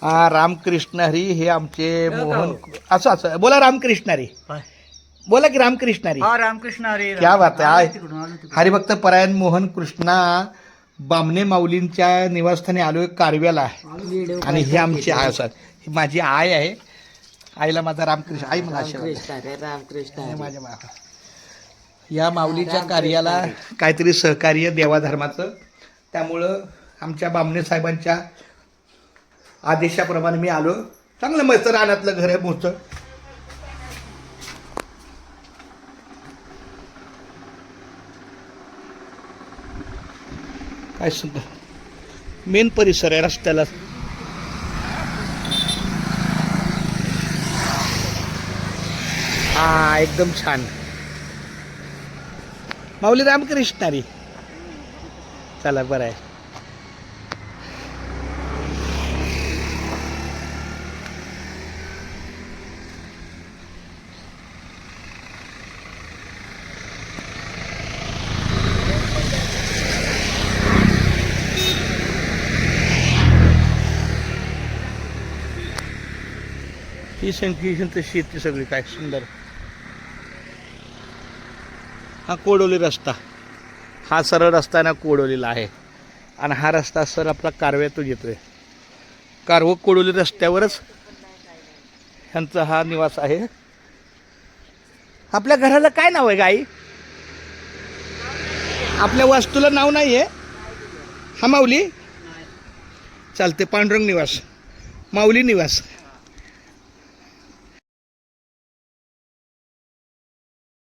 रामकृष्ण हरी हे आमचे मोहन असं असं बोला रामकृष्ण हरी बोला की रामकृष्ण हरी रामकृष्ण हरी क्या बात आहे हरिभक्त परायण मोहन कृष्णा बामणे माऊलींच्या निवासस्थानी आलोय कारव्याला आणि हे आमची आहे सर ही माझी आई आहे आईला माझा रामकृष्ण आई मला रामकृष्ण माझ्या या माऊलीच्या कार्याला काहीतरी सहकार्य देवाधर्माचं त्यामुळं आमच्या बामणे साहेबांच्या आदेशाप्रमाणे मी आलो चांगलं मस्त रानातलं घर आहे मोठं काय सुद्धा मेन परिसर आहे रस्त्याला हा एकदम छान माऊली रामकृष्ण हरी चला बरं आहे ही शेती सगळी काय सुंदर हा कोडोली रस्ता हा सरळ रस्ता ना कोडोलीला आहे आणि हा रस्ता सर आपला कारव्यातून येतोय कारव कोडोली रस्त्यावरच ह्यांचा हा निवास आहे आपल्या घराला काय नाव आहे गाई आपल्या वास्तूला नाव नाही आहे हा माऊली चालते पांडुरंग निवास माऊली निवास